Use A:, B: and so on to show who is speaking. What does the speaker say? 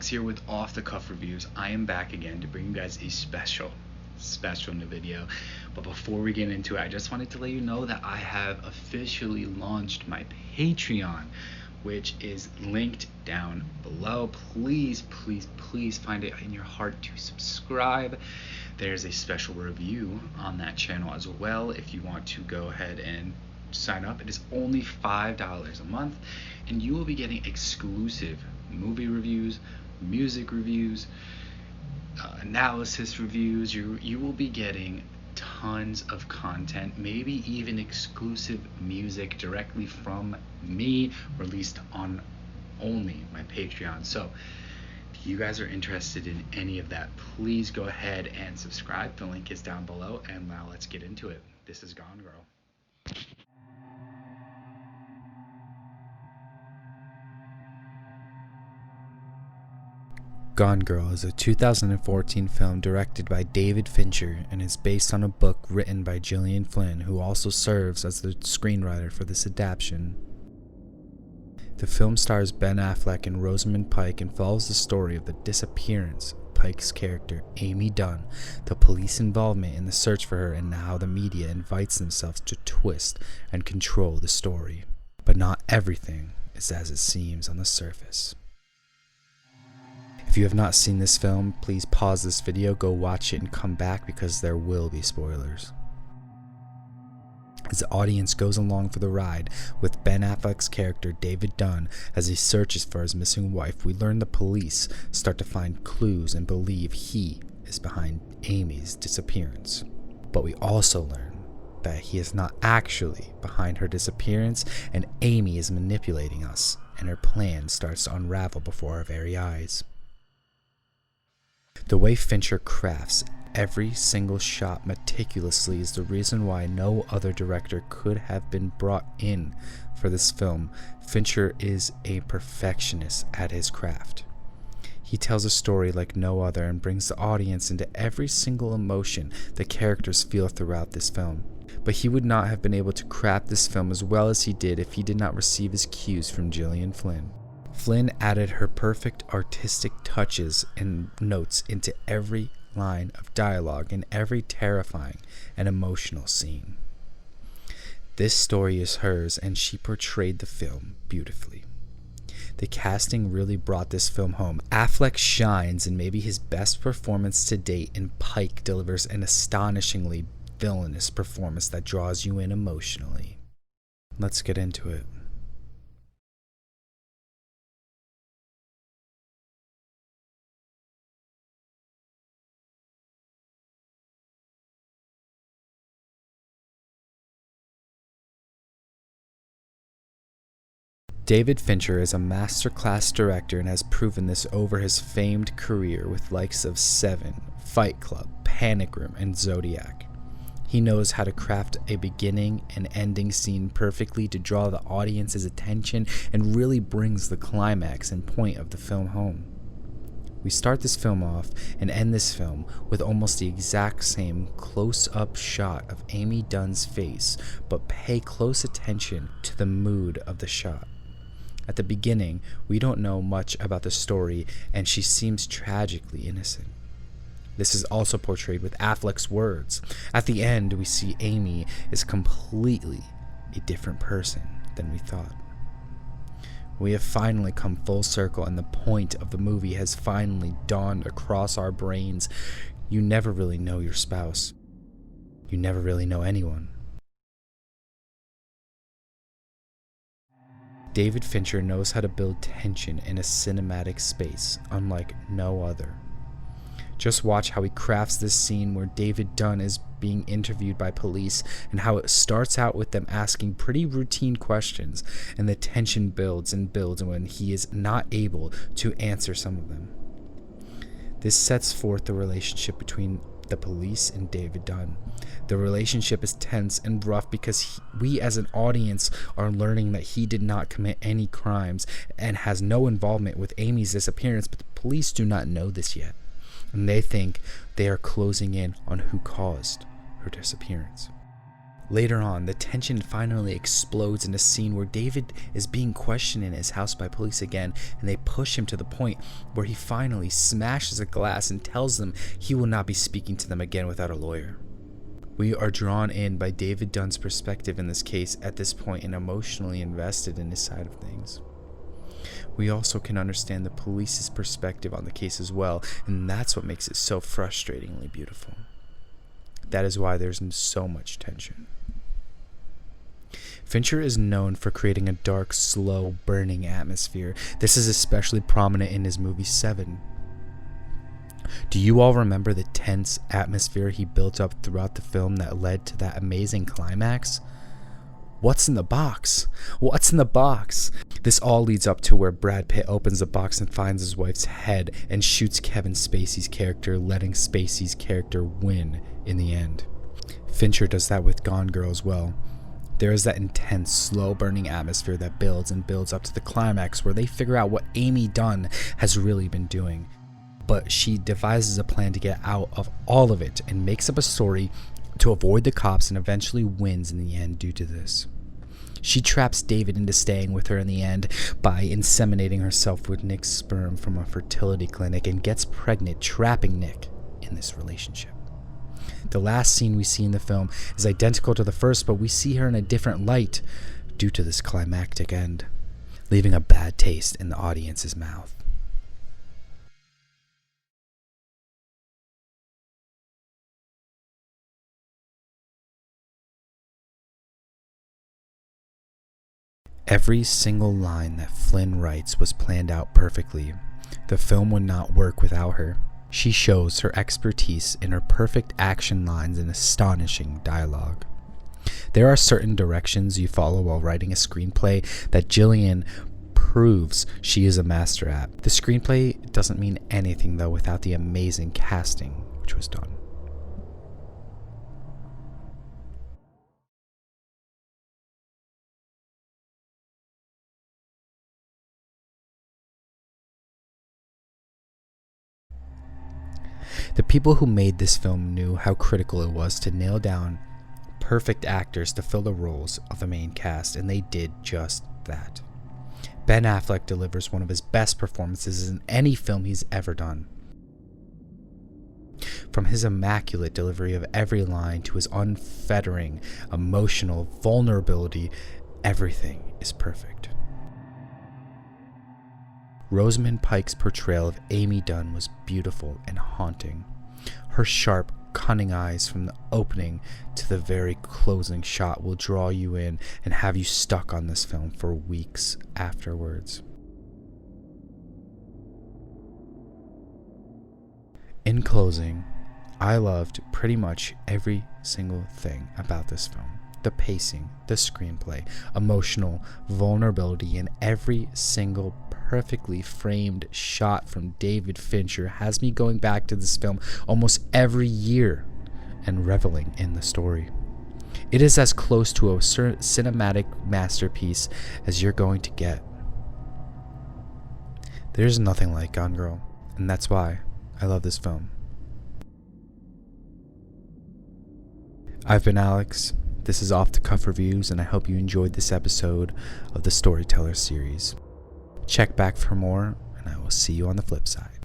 A: here with Off the Cuff Reviews. I am back again to bring you guys a special new video. But before we get into it, I just wanted to let you know that I have officially launched my Patreon, which is linked down below. Please find it in your heart to subscribe. There's a special review on that channel as well if you want to go ahead and sign up. It is only $5 a month, and you will be getting exclusive movie reviews, music reviews, analysis reviews. You will be getting tons of content, maybe even exclusive music directly from me, released on only my Patreon. So if you guys are interested in any of that, please go ahead and subscribe. The link is down below, and now let's get into it. This is Gone Girl.
B: Gone Girl is a 2014 film directed by David Fincher and is based on a book written by Gillian Flynn, who also serves as the screenwriter for this adaptation. The film stars Ben Affleck and Rosamund Pike and follows the story of the disappearance of Pike's character, Amy Dunn, the police involvement in the search for her, and how the media invites themselves to twist and control the story. But not everything is as it seems on the surface. If you have not seen this film, please pause this video, go watch it, and come back because there will be spoilers. As the audience goes along for the ride with Ben Affleck's character David Dunn as he searches for his missing wife, we learn the police start to find clues and believe he is behind Amy's disappearance. But we also learn that he is not actually behind her disappearance, and Amy is manipulating us, and her plan starts to unravel before our very eyes. The way Fincher crafts every single shot meticulously is the reason why no other director could have been brought in for this film. Fincher is a perfectionist at his craft. He tells a story like no other and brings the audience into every single emotion the characters feel throughout this film. But he would not have been able to craft this film as well as he did if he did not receive his cues from Gillian Flynn. Flynn added her perfect artistic touches and notes into every line of dialogue and every terrifying and emotional scene. This story is hers, and she portrayed the film beautifully. The casting really brought this film home. Affleck shines in maybe his best performance to date, and Pike delivers an astonishingly villainous performance that draws you in emotionally. Let's get into it. David Fincher is a masterclass director and has proven this over his famed career with likes of Seven, Fight Club, Panic Room, and Zodiac. He knows how to craft a beginning and ending scene perfectly to draw the audience's attention and really brings the climax and point of the film home. We start this film off and end this film with almost the exact same close-up shot of Amy Dunn's face, but pay close attention to the mood of the shot. At the beginning, we don't know much about the story, and she seems tragically innocent. This is also portrayed with Affleck's words. At the end, we see Amy is completely a different person than we thought. We have finally come full circle, and the point of the movie has finally dawned across our brains. You never really know your spouse. You never really know anyone. David Fincher knows how to build tension in a cinematic space unlike no other. Just watch how he crafts this scene where David Dunn is being interviewed by police, and how it starts out with them asking pretty routine questions, and the tension builds and builds when he is not able to answer some of them. This sets forth the relationship between the police and David Dunn. The relationship is tense and rough because we as an audience are learning that he did not commit any crimes and has no involvement with Amy's disappearance, but the police do not know this yet, and they think they are closing in on who caused her disappearance. Later on, the tension finally explodes in a scene where David is being questioned in his house by police again, and they push him to the point where he finally smashes a glass and tells them he will not be speaking to them again without a lawyer. We are drawn in by David Dunn's perspective in this case at this point and emotionally invested in his side of things. We also can understand the police's perspective on the case as well, and that's what makes it so frustratingly beautiful. That is why there's so much tension. Fincher is known for creating a dark, slow, burning atmosphere. This is especially prominent in his movie Seven. Do you all remember the tense atmosphere he built up throughout the film that led to that amazing climax? What's in the box? What's in the box? This all leads up to where Brad Pitt opens the box and finds his wife's head and shoots Kevin Spacey's character, letting Spacey's character win in the end. Fincher does that with Gone Girl as well. There is that intense, slow-burning atmosphere that builds and builds up to the climax where they figure out what Amy Dunn has really been doing. But she devises a plan to get out of all of it and makes up a story to avoid the cops and eventually wins in the end due to this. She traps David into staying with her in the end by inseminating herself with Nick's sperm from a fertility clinic and gets pregnant, trapping Nick in this relationship. The last scene we see in the film is identical to the first, but we see her in a different light due to this climactic end, leaving a bad taste in the audience's mouth. Every single line that Flynn writes was planned out perfectly. The film would not work without her. She shows her expertise in her perfect action lines and astonishing dialogue. There are certain directions you follow while writing a screenplay that Gillian proves she is a master at. The screenplay doesn't mean anything though without the amazing casting which was done. The people who made this film knew how critical it was to nail down perfect actors to fill the roles of the main cast, and they did just that. Ben Affleck delivers one of his best performances in any film he's ever done. From his immaculate delivery of every line to his unfettering, emotional vulnerability, everything is perfect. Rosamund Pike's portrayal of Amy Dunn was beautiful and haunting. Her sharp, cunning eyes from the opening to the very closing shot will draw you in and have you stuck on this film for weeks afterwards. In closing, I loved pretty much every single thing about this film. The pacing, the screenplay, emotional vulnerability, and every single perfectly framed shot from David Fincher has me going back to this film almost every year and reveling in the story. It is as close to a cinematic masterpiece as you're going to get. There's nothing like Gone Girl, and that's why I love this film. I've been Alex. This is Off the Cuff Reviews, and I hope you enjoyed this episode of the Storyteller Series. Check back for more, and I will see you on the flip side.